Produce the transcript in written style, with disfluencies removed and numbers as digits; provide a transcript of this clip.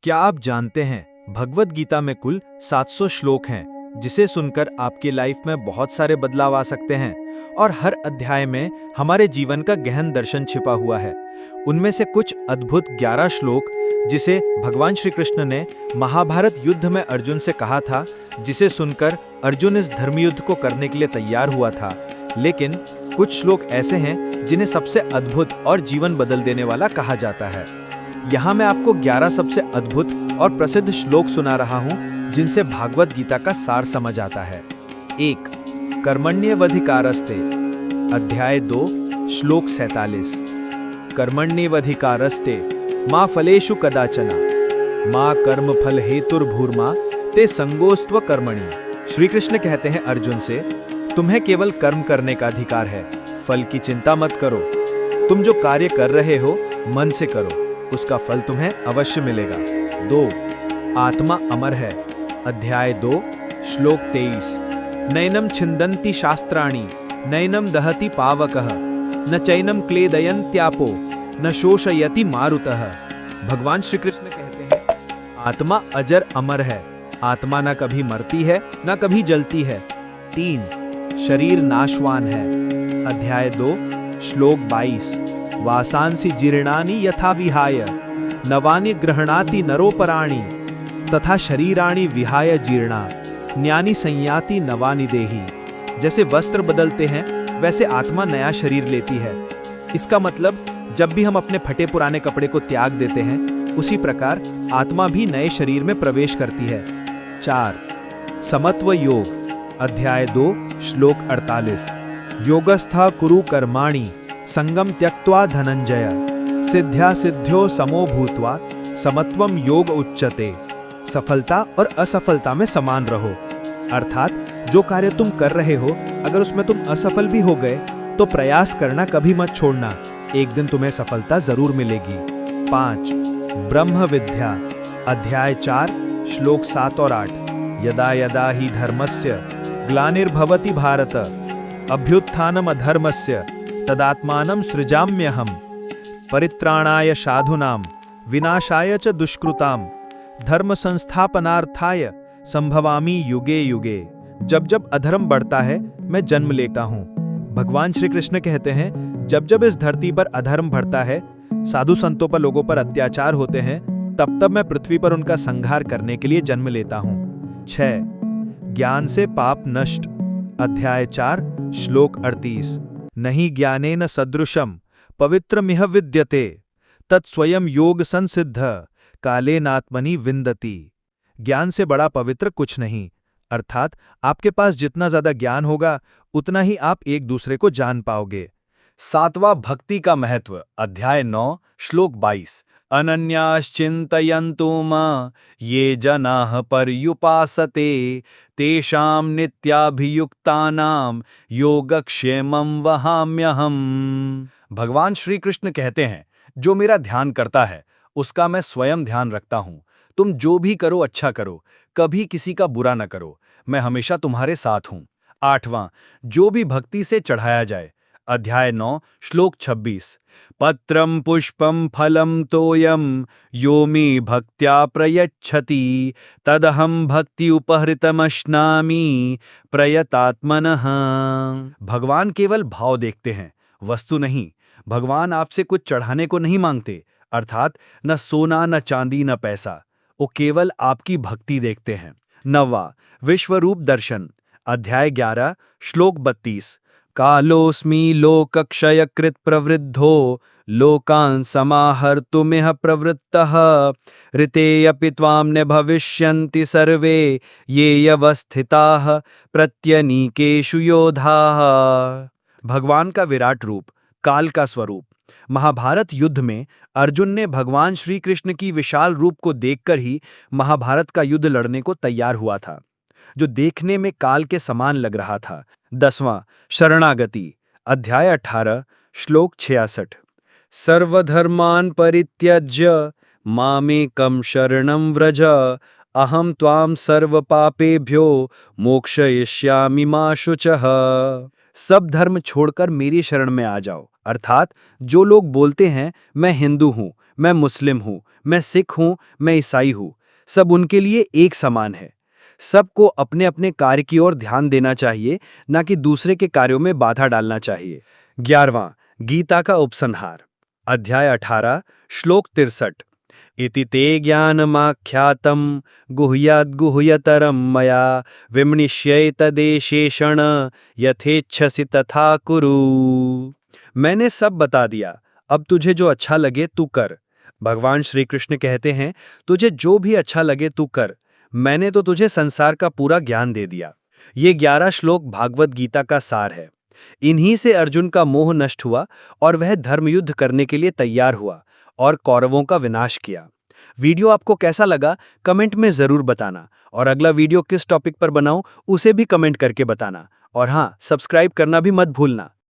क्या आप जानते हैं भगवत गीता में कुल 700 श्लोक हैं, जिसे सुनकर आपकी लाइफ में बहुत सारे बदलाव आ सकते हैं और हर अध्याय में हमारे जीवन का गहन दर्शन छिपा हुआ है। उनमें से कुछ अद्भुत 11 श्लोक जिसे भगवान श्री कृष्ण ने महाभारत युद्ध में अर्जुन से कहा था, जिसे सुनकर अर्जुन इस धर्मयुद्ध को करने के लिए तैयार हुआ था। लेकिन कुछ श्लोक ऐसे हैं जिन्हें सबसे अद्भुत और जीवन बदल देने वाला कहा जाता है। यहाँ मैं आपको 11 सबसे अद्भुत और प्रसिद्ध श्लोक सुना रहा हूँ, जिनसे भागवत गीता का सार समझ आता है। 1. कर्मण्येवाधिकारस्ते, अध्याय 2, श्लोक 47। कर्मण्येवाधिकारस्ते मा फलेषु कदाचन मा कर्म फल हेतुर्भूर्मा ते संगोस्त्व कर्मणि। श्री कृष्ण कहते हैं अर्जुन से, तुम्हें केवल कर्म करने का अधिकार है, फल की चिंता मत करो। तुम जो कार्य कर रहे हो मन से करो, उसका फल तुम्हें अवश्य मिलेगा। 2. आत्मा अमर है, अध्याय 2, श्लोक 23। नैनम छिन्दन्ति शास्त्राणि नैनम दहति पावकः न चैनम क्लेदयन्त्यापो न शोषयति मारुतः। भगवान श्री कृष्ण कहते हैं आत्मा अजर अमर है, आत्मा न कभी मरती है न कभी जलती है। 3. शरीर नाशवान है, अध्याय 2, श्लोक 22। वासांसि जीर्णानि यथा विहाय नवानि गृह्णाति नरोपराणि तथा शरीराणि विहाय जीर्णा न्यानि संयाति नवानि देहि। जैसे वस्त्र बदलते हैं वैसे आत्मा नया शरीर लेती है। इसका मतलब जब भी हम अपने फटे पुराने कपड़े को त्याग देते हैं, उसी प्रकार आत्मा भी नए शरीर में प्रवेश करती है। 4. समत्व योग, अध्याय 2, श्लोक 48। योगस्था कुरु कर्माणि संगम त्यक्त्वा धनंजय सिद्ध्या सिद्ध्यो समो भूत्वा समत्वम योग उच्यते। सफलता और असफलता में समान रहो, अर्थात जो कार्य तुम कर रहे हो अगर उसमें तुम असफल भी हो गए तो प्रयास करना कभी मत छोड़ना, एक दिन तुम्हें सफलता जरूर मिलेगी। 5. ब्रह्म विद्या, अध्याय 4, श्लोक 7 और 8। यदा यदा हि धर्मस्य ग्लानिर्भवति भारत अभ्युत्थानम अधर्मस्य तदात्मानं सृजाम्यहम् परित्राणाय साधूनां विनाशाय च दुष्कृतां धर्म संस्थापनार्थाय संभवामि युगे युगे। जब जब अधर्म बढ़ता है मैं जन्म लेता हूँ। भगवान श्री कृष्ण कहते हैं जब जब इस धरती पर अधर्म बढ़ता है, साधु संतों पर लोगों पर अत्याचार होते हैं, तब तब मैं पृथ्वी पर उनका संहार करने के लिए जन्म लेता हूँ। 6. ज्ञान से पाप नष्ट, अध्याय 4, श्लोक 38। नहि ज्ञानेन सदृशम पवित्रमिह विद्यते तत्स्वयं योग संसिद्ध कालेनात्मनि विन्दति। ज्ञान से बड़ा पवित्र कुछ नहीं, अर्थात आपके पास जितना ज्यादा ज्ञान होगा उतना ही आप एक दूसरे को जान पाओगे। 7वां भक्ति का महत्व, अध्याय 9, श्लोक 22। अनन्याश्चिन्तयन्तु मां ये जनाः पर्युपासते तेषां नित्याभियुक्तानां योगक्षेमं वहाम्यहम्। भगवान श्री कृष्ण कहते हैं जो मेरा ध्यान करता है उसका मैं स्वयं ध्यान रखता हूँ। तुम जो भी करो अच्छा करो, कभी किसी का बुरा न करो, मैं हमेशा तुम्हारे साथ हूँ। 8वां जो भी भक्ति से चढ़ाया जाए, अध्याय 9, श्लोक 26। पत्रम पुष्पम फलम तोयम यो मे भक्त्या प्रयच्छति तदहम भक्ति उपहृतमश्नामि प्रयतात्मनः। भगवान केवल भाव देखते हैं, वस्तु नहीं। भगवान आपसे कुछ चढ़ाने को नहीं मांगते, अर्थात न सोना न चांदी न पैसा, वो केवल आपकी भक्ति देखते हैं। 9वां विश्वरूप दर्शन, अध्याय 11, श्लोक 32। कालोऽस्मि लोकक्षयकृत् प्रवृद्धो लोकान् समाहर्तुमिह प्रवृत्तः ऋतेऽपि त्वां न भविष्यन्ति सर्वे ये अवस्थिताः प्रत्यनीकेषु योधाः। भगवान का विराट रूप, काल का स्वरूप। महाभारत युद्ध में अर्जुन ने भगवान श्री कृष्ण की विशाल रूप को देखकर ही महाभारत का युद्ध लड़ने को तैयार हुआ था, जो देखने में काल के समान लग रहा था। 10वां शरणागति, अध्याय 18, श्लोक 66। सर्वधर्मान् परित्यज्य मामेकं शरणं व्रज अहं त्वां सर्वपापेभ्यो मोक्षयिष्यामि मा शुचः। सब धर्म छोड़कर मेरी शरण में आ जाओ, अर्थात जो लोग बोलते हैं मैं हिंदू हूँ, मैं मुस्लिम हूँ, मैं सिख हूँ, मैं ईसाई हूँ, सब उनके लिए एक समान है। सबको अपने अपने कार्य की ओर ध्यान देना चाहिए, ना कि दूसरे के कार्यों में बाधा डालना चाहिए। 11वां गीता का उपसंहार, अध्याय 18, श्लोक 63। इति ते ज्ञानमाख्यातं गुह्याद्गुह्यतरं मया विमृश्यैतदेशेषण यथेच्छसि तथा कुरु। मैंने सब बता दिया, अब तुझे जो अच्छा लगे तू कर। भगवान श्री कृष्ण कहते हैं, तुझे जो भी अच्छा लगे तू कर, मैंने तो तुझे संसार का पूरा ज्ञान दे दिया। ये 11 श्लोक भागवत गीता का सार है। इन्हीं से अर्जुन का मोह नष्ट हुआ और वह धर्मयुद्ध करने के लिए तैयार हुआ और कौरवों का विनाश किया। वीडियो आपको कैसा लगा कमेंट में ज़रूर बताना, और अगला वीडियो किस टॉपिक पर बनाऊं उसे भी कमेंट करके बताना। और हाँ, सब्सक्राइब करना भी मत भूलना।